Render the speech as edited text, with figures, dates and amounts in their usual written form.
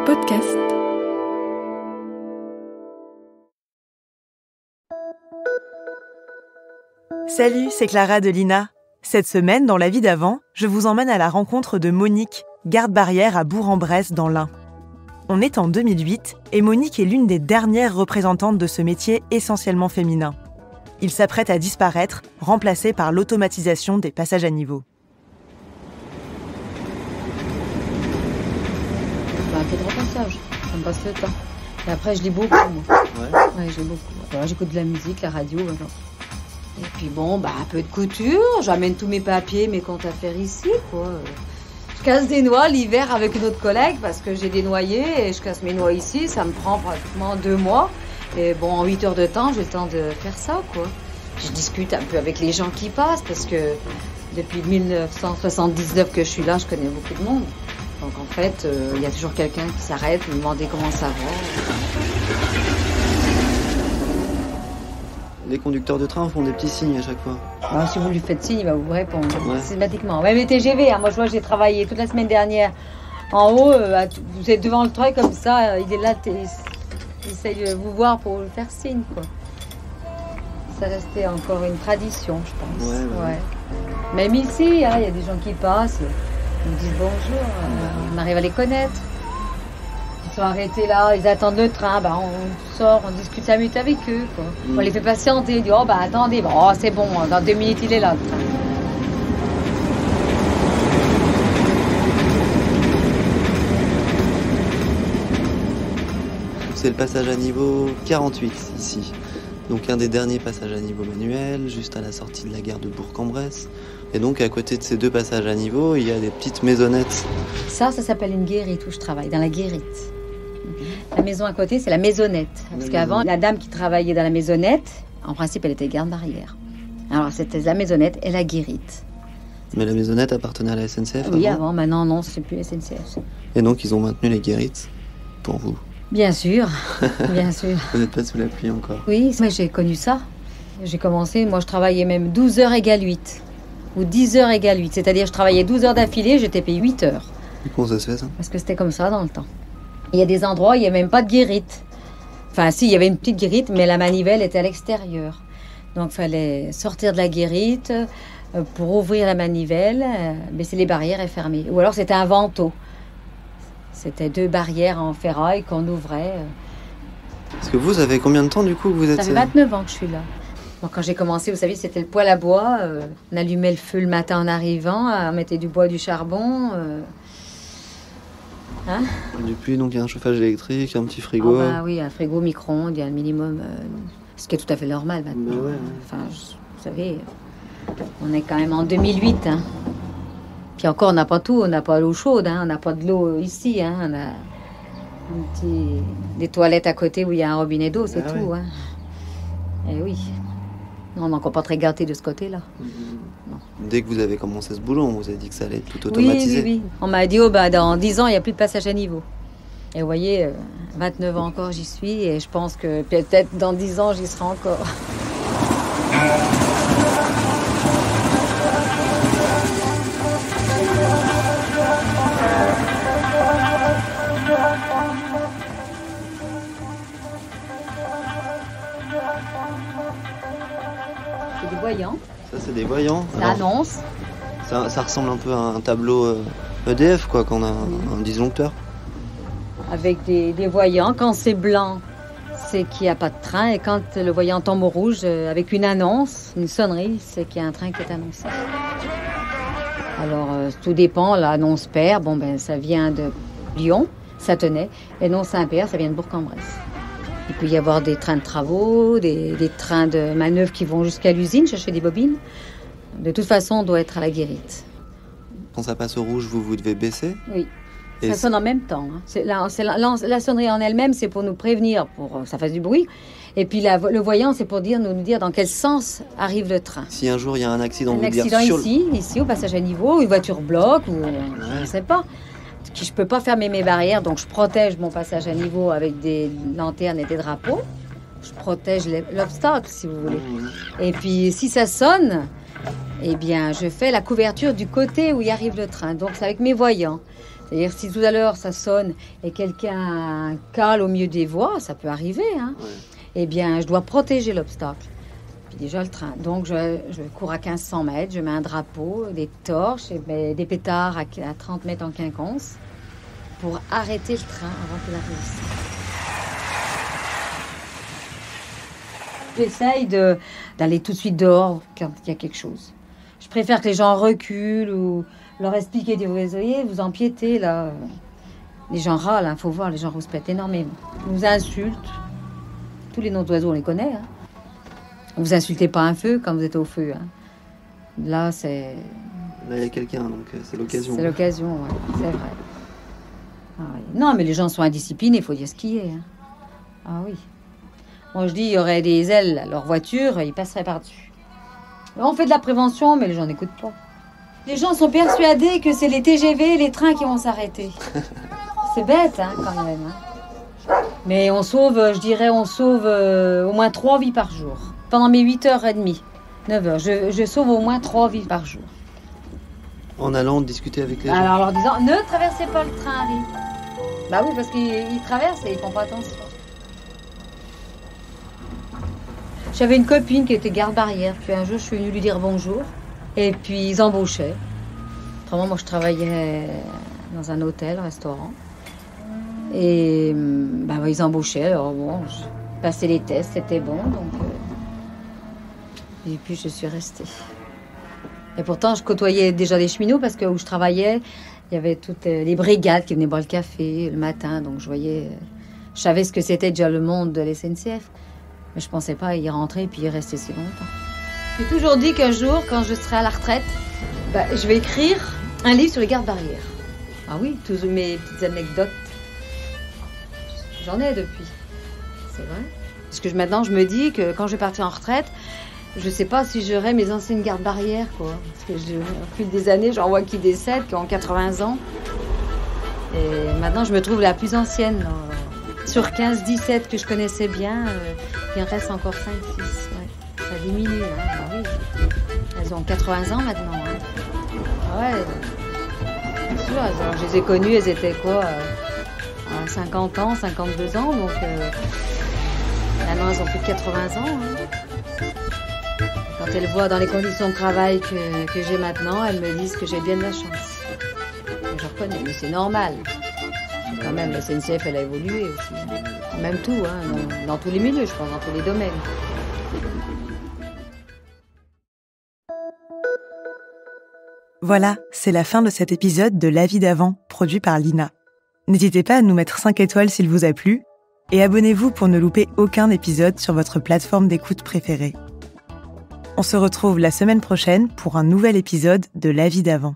podcast. Salut, c'est Clara de l'INA. Cette semaine, dans La vie d'avant, je vous emmène à la rencontre de Monique, garde-barrière à Bourg-en-Bresse dans l'Ain. On est en 2008 et Monique est l'une des dernières représentantes de ce métier essentiellement féminin. Il s'apprête à disparaître, remplacé par l'automatisation des passages à niveau. Un peu de repassage, ça me passe le temps. Et après, je lis beaucoup, moi. Ouais, je lis beaucoup. Alors, j'écoute de la musique, la radio. Alors. Et puis bon, un peu de couture. J'amène tous mes papiers, mes comptes à faire ici, quoi. Je casse des noix l'hiver avec une autre collègue parce que j'ai des noyers et je casse mes noix ici. Ça me prend pratiquement 2 mois. Et bon, en 8 heures de temps, j'ai le temps de faire ça, quoi. Je discute un peu avec les gens qui passent parce que depuis 1979 que je suis là, je connais beaucoup de monde. Donc en fait, il y a toujours quelqu'un qui s'arrête, me demander comment ça va. Les conducteurs de train font des petits signes à chaque fois. Alors, si vous lui faites signe, il va vous répondre systématiquement. Même les TGV, moi je vois, j'ai travaillé toute la semaine dernière en haut, vous êtes devant le train comme ça, il est là, il essaye de vous voir pour vous faire signe, quoi. Ça restait encore une tradition, je pense. Ouais. Même ici, il y a des gens qui passent, ils me disent bonjour, on arrive à les connaître. Ils sont arrêtés là, ils attendent le train, on sort, on discute 5 minutes avec eux, quoi. On les fait patienter, on dit attendez, c'est bon, dans 2 minutes il est là, le train. C'est le passage à niveau 48 ici. Donc un des derniers passages à niveau manuel, juste à la sortie de la gare de Bourg-en-Bresse. Et donc à côté de ces 2 passages à niveau, il y a des petites maisonnettes. Ça s'appelle une guérite où je travaille, dans la guérite. La maison à côté, c'est la maisonnette. Parce qu'avant, la dame qui travaillait dans la maisonnette, en principe, elle était garde-barrière. Alors c'était la maisonnette et la guérite. Mais la maisonnette appartenait à la SNCF Oui, avant, maintenant non, c'est plus SNCF. Et donc ils ont maintenu les guérites pour vous. Bien sûr, bien sûr. Vous n'êtes pas sous la pluie encore. Oui, moi j'ai connu ça. J'ai commencé, moi je travaillais même 12 heures égale 8. Ou 10 heures égale 8. C'est-à-dire je travaillais 12 heures d'affilée, j'étais payé 8 heures. Et comment ça se fait ça? Parce que c'était comme ça dans le temps. Il y a des endroits où il n'y a même pas de guérite. Enfin si, il y avait une petite guérite, mais la manivelle était à l'extérieur. Donc il fallait sortir de la guérite pour ouvrir la manivelle, baisser les barrières et fermer. Ou alors c'était un vantaux. C'était 2 barrières en ferraille qu'on ouvrait. Parce que vous avez combien de temps du coup que vous êtes... Ça fait 29 ans que je suis là. Bon, quand j'ai commencé, vous savez, c'était le poêle à bois. On allumait le feu le matin en arrivant, on mettait du bois, du charbon. Depuis, donc il y a un chauffage électrique, un petit frigo. Oui, un frigo micro-ondes, il y a le minimum, ce qui est tout à fait normal maintenant. Enfin, vous savez, on est quand même en 2008. Hein. Puis encore, on n'a pas tout, on n'a pas l'eau chaude, on n'a pas de l'eau ici. On a des toilettes à côté où il y a un robinet d'eau, c'est tout. Oui. Et oui. Non, on n'est encore pas très gâtés de ce côté-là. Non. Dès que vous avez commencé ce boulot, on vous a dit que ça allait être tout automatisé. Oui. On m'a dit, dans 10 ans, il n'y a plus de passage à niveau. Et vous voyez, 29 ans encore, j'y suis. Et je pense que peut-être dans 10 ans, j'y serai encore. C'est des voyants. Ça, c'est des voyants. Ça annonce. Ça ressemble un peu à un tableau EDF, quoi, quand on a un disjoncteur. Avec des voyants. Quand c'est blanc, c'est qu'il n'y a pas de train. Et quand le voyant tombe au rouge, avec une annonce, une sonnerie, c'est qu'il y a un train qui est annoncé. Alors, tout dépend. L'annonce perd, ça vient de Lyon, Satenay. Et non Saint-Père, ça vient de Bourg-en-Bresse. Il peut y avoir des trains de travaux, des trains de manœuvre qui vont jusqu'à l'usine chercher des bobines. De toute façon, on doit être à la guérite. Quand ça passe au rouge, vous devez baisser? Oui. Et ça sonne en même temps. La sonnerie en elle-même, c'est pour nous prévenir, pour que ça fasse du bruit. Et puis le voyant, c'est pour nous dire dans quel sens arrive le train. Si un jour il y a un accident, ici, au passage à niveau, une voiture bloque, ou je ne sais pas. Je ne peux pas fermer mes barrières, donc je protège mon passage à niveau avec des lanternes et des drapeaux. Je protège l'obstacle, si vous voulez. Et puis, si ça sonne, eh bien, je fais la couverture du côté où il arrive le train. Donc, c'est avec mes voyants. C'est-à-dire, si tout à l'heure, ça sonne et quelqu'un cale au milieu des voies, ça peut arriver, hein. Ouais. Eh bien, je dois protéger l'obstacle. Puis déjà, le train. Donc, je cours à 1500 mètres, je mets un drapeau, des torches, et des pétards à 30 mètres en quinconce pour arrêter le train avant qu'il arrive ici. J'essaye d'aller tout de suite dehors quand il y a quelque chose. Je préfère que les gens reculent ou leur expliquer, vous voyez, vous empiétez là. Les gens râlent, hein, faut voir, les gens rouspètent énormément. Ils vous insultent. Tous les noms d'oiseaux, on les connaît. Hein. Vous insultez pas un feu quand vous êtes au feu. Hein. Là, c'est... Là, il y a quelqu'un, donc c'est l'occasion. C'est l'occasion, oui, c'est vrai. Ah, oui. Non, mais les gens sont indisciplinés, il faut dire ce qui est. Hein. Ah oui. Moi, je dis, il y aurait des ailes à leur voiture, ils passeraient par-dessus. On fait de la prévention, mais les gens n'écoutent pas. Les gens sont persuadés que c'est les TGV et les trains qui vont s'arrêter. C'est bête, hein, quand même. Hein. Mais on sauve, je dirais, au moins 3 vies par jour. Pendant mes 8h30, 9h, je sauve au moins 3 vies par jour. En allant discuter avec les gens. Alors, en leur disant, ne traversez pas le train, Harry. Bah oui, parce qu'ils traversent et ils font pas attention. J'avais une copine qui était garde-barrière, puis un jour je suis venue lui dire bonjour, et puis ils embauchaient. Autrement, moi je travaillais dans un hôtel, restaurant, et ils embauchaient, alors bon, je passais les tests, c'était bon, donc... Et puis je suis restée. Et pourtant je côtoyais déjà les cheminots, parce que où je travaillais, il y avait toutes les brigades qui venaient boire le café le matin, donc je savais ce que c'était déjà le monde de la SNCF. Mais je pensais pas y rentrer et puis y rester si longtemps. J'ai toujours dit qu'un jour, quand je serai à la retraite, je vais écrire un livre sur les gardes-barrières. Ah oui, toutes mes petites anecdotes. J'en ai depuis. C'est vrai. Parce que maintenant, je me dis que quand je vais partir en retraite, je sais pas si j'aurai mes anciennes gardes-barrières, quoi. Parce que au fil des années, j'en vois qui décèdent, qui ont 80 ans. Et maintenant, je me trouve la plus ancienne. Là. Sur 15-17 que je connaissais bien, il en reste encore 5-6. Ouais. Ça diminue. Hein. Ah oui. Elles ont 80 ans maintenant. Hein. Ah ouais. Bien sûr, je les ai connues, elles étaient quoi à 50 ans, 52 ans. Donc maintenant, elles ont plus de 80 ans. Hein. Quand elles voient dans les conditions de travail que j'ai maintenant, elles me disent que j'ai bien de la chance. Je reconnais, mais c'est normal. Quand même, la SNCF, elle a évolué aussi. Même tout, hein, dans tous les milieux, je pense, dans tous les domaines. Voilà, c'est la fin de cet épisode de La vie d'avant, produit par Lina. N'hésitez pas à nous mettre 5 étoiles s'il vous a plu, et abonnez-vous pour ne louper aucun épisode sur votre plateforme d'écoute préférée. On se retrouve la semaine prochaine pour un nouvel épisode de La vie d'avant.